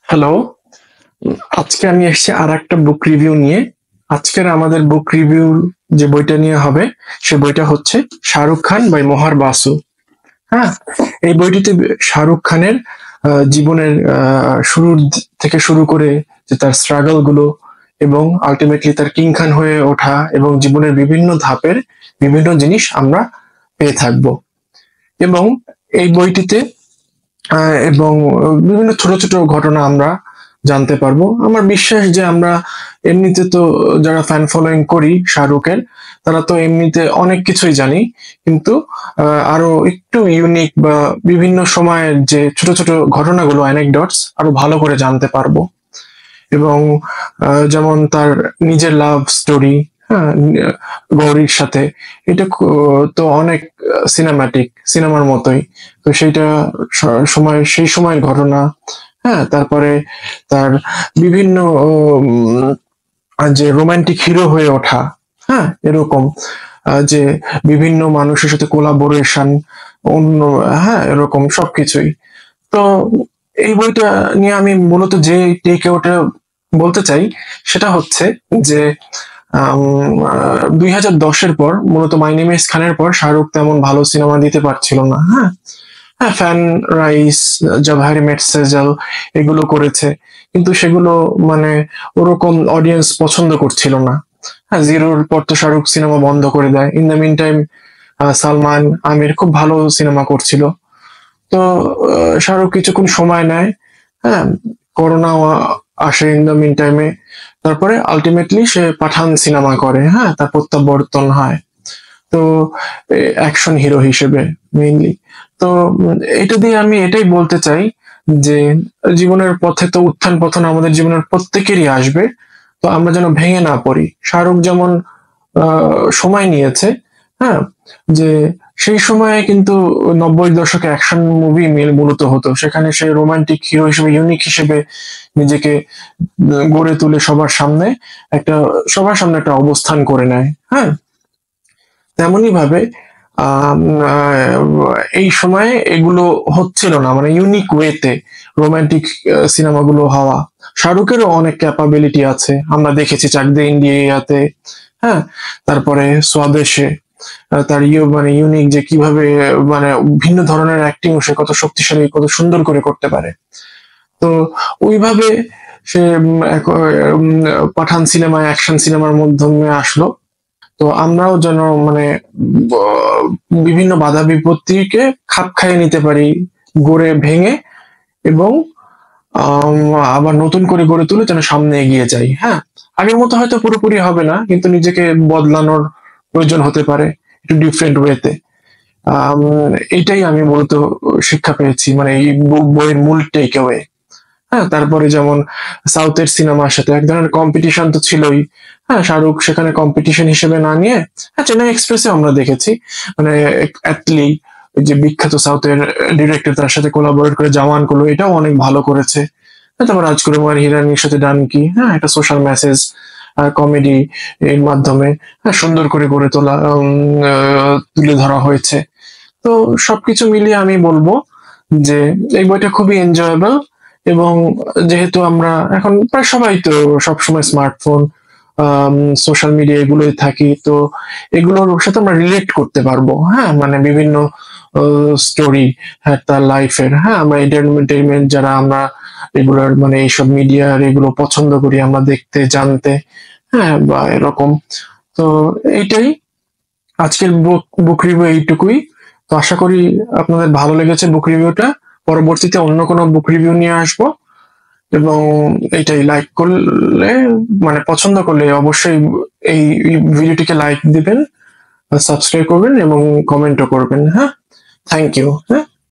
Hello, আজকে আমি এসেছি আর একটা বুক রিভিউ নিয়ে। আজকের আমাদের বুক রিভিউ যে বইটা নিয়ে হবে, সে বইটা হচ্ছে শাহরুখ খান বাই মোহার বাসু। হ্যাঁ, এই বইটিতে শাহরুখ খানের জীবনের শুরুর থেকে শুরু করে যে তার স্ট্রাগল গুলো এবং আলটিমেটলি তার কিং খান হয়ে ওঠা এবং জীবনের বিভিন্ন ধাপের বিভিন্ন জিনিস আমরা পেয়ে থাকবো। এবং এই বইটিতে এবং বিভিন্ন ছোট ছোট ঘটনা আমরা জানতে পারবো। আমার বিশ্বাস যে আমরা এমনিতে তো যারা ফ্যান ফলোয়িং করি শাহরুখের, তারা তো এমনিতে অনেক কিছুই জানি, কিন্তু আরো একটু ইউনিক বা বিভিন্ন সময়ের যে ছোট ছোট ঘটনাগুলো অ্যানেকডটস আরো ভালো করে জানতে পারবো। এবং যেমন তার নিজের লাভ স্টোরি, হ্যাঁ, গৌরীর সাথে, এটা তো অনেক সিনেমাটিক, সিনেমার মতোই। তো সেইটা সময় সেই সময়ের ঘটনা। হ্যাঁ, তারপরে তার বিভিন্ন যে রোমান্টিক হিরো হয়ে ওঠা, হ্যাঁ, এরকম যে বিভিন্ন মানুষের সাথে কোলাবোরেশন, অন্য, হ্যাঁ, এরকম সবকিছুই। তো এই বইটা নিয়ে আমি মূলত যে টেক আউটটা বলতে চাই সেটা হচ্ছে যে 2010-এর পর, মূলত মাই নেম ইজ খানের পর শাহরুখ তেমন ভালো সিনেমা দিতে পারছিল না। হ্যাঁ, হ্যাঁ, ফ্যান রাইস, জব হ্যারি মেট সেজল, এগুলো করেছে, কিন্তু সেগুলো মানে ওরকম অডিয়েন্স পছন্দ করছিল না। হ্যাঁ, জিরোর পর তো শাহরুখ সিনেমা বন্ধ করে দেয়। In the mean time Salman, Aamir খুব ভালো সিনেমা করছিল। তো শাহরুখ কিছুক্ষণ সময় নেয়। হ্যাঁ, করোনা আসে ইন দ্য মিন টাইমে। তারপরে আলটিমেটলি সে পাঠান সিনেমা করে। হ্যাঁ, তার প্রত্যাবর্তন হয় তো অ্যাকশন হিরো হিসেবে মেইনলি। তো এটা দিয়ে আমি এটাই বলতে চাই যে জীবনের পথে তো উত্থান পতন আমাদের জীবনের প্রত্যেকেরই আসবে। তো আমরা যেন ভেঙে না পড়ি। শাহরুখ যেমন সময় নিয়েছে, হ্যাঁ, যে সেই সময়ে কিন্তু 90-এর দশকে অ্যাকশন মুভি মূলত হতো, সেখানে সে রোমান্টিক হিরো হিসেবে, ইউনিক হিসেবে নিজেকে গড়ে তুলে সবার সামনে একটা অবস্থান করে নেয়। হ্যাঁ, তেমনি ভাবে এই সময়ে এগুলো হচ্ছিল না, মানে ইউনিক ওয়েতে রোমান্টিক সিনেমাগুলো হওয়া। শাহরুখেরও অনেক ক্যাপাবিলিটি আছে, আমরা দেখেছি চাক দে ইন্ডিয়াতে। হ্যাঁ, তারপরে স্বদেশে তার মানে ইউনিক যে কিভাবে মানে ভিন্ন ধরনের অ্যাক্টিং সে কত শক্তিশালী, কত সুন্দর করে করতে পারে। তো ওইভাবে সে পাঠান সিনেমায় অ্যাকশন সিনেমার মাধ্যমে আসলো। তো আমরাও যেন মানে বিভিন্ন বাধা বিপত্তিকে খাপ খাইয়ে নিতে পারি, গড়ে ভেঙে, এবং আবার নতুন করে গড়ে তুলে যেন সামনে এগিয়ে যাই। হ্যাঁ, আগের মতো হয়তো পুরোপুরি হবে না, কিন্তু নিজেকে বদলানোর প্রয়োজন হতে পারে একটু ডিফারেন্ট ওয়েতে। এইটাই আমি মূলত শিক্ষা পেয়েছি, মানে এই বইয়ের মূল টেক অ্যাওয়ে। হ্যাঁ, তারপরে যেমন সাউথের সিনেমার সাথে এক ধরনের কম্পিটিশন তো ছিলই। হ্যাঁ, শাহরুখ সেখানে কম্পিটিশন হিসেবে না নিয়ে, হ্যাঁ, চেন্নাই এক্সপ্রেসে আমরা দেখেছি, মানে অ্যাটলি যে বিখ্যাত সাউথের ডিরেক্টর, তার সাথে কোলাবোরেট করে জওয়ান করলো, এটাও অনেক ভালো করেছে। হ্যাঁ, তারপর রাজকুমার হিরানির সাথে ডানকি, হ্যাঁ, একটা সোশ্যাল মেসেজ কমেডি এর মাধ্যমে, হ্যাঁ, সুন্দর করে গড়ে তুলে ধরা হয়েছে। তো সবকিছু মিলিয়ে আমি বলবো যে এই বইটা খুবই এনজয়েবল। এবং যেহেতু আমরা এখন প্রায় সবাই তো সবসময় স্মার্টফোন, সোশ্যাল মিডিয়া এগুলোই থাকি, তো এগুলোর সাথে আমরা রিলেট করতে পারবো। হ্যাঁ, মানে বিভিন্ন স্টোরি, হ্যাঁ, তার লাইফের, হ্যাঁ, আমরা এন্টারটেনমেন্ট যারা আমরা রেগুলার মানে এইসব মিডিয়ার এগুলো পছন্দ করি আমরা দেখতে, জানতে, হ্যাঁ, বা এরকম। তো এইটাই আজকের বুক রিভিউ, এইটুকুই। তো আশা করি আপনাদের ভালো লেগেছে বুক রিভিউটা। পরবর্তীতে অন্য কোনো বুক রিভিউ নিয়ে আসবো। এবং এইটাই, লাইক করলে মানে পছন্দ করলে অবশ্যই এই ভিডিওটিকে লাইক দিবেন, সাবস্ক্রাইব করবেন এবং কমেন্টও করবেন। হ্যাঁ, থ্যাংক ইউ। হ্যাঁ।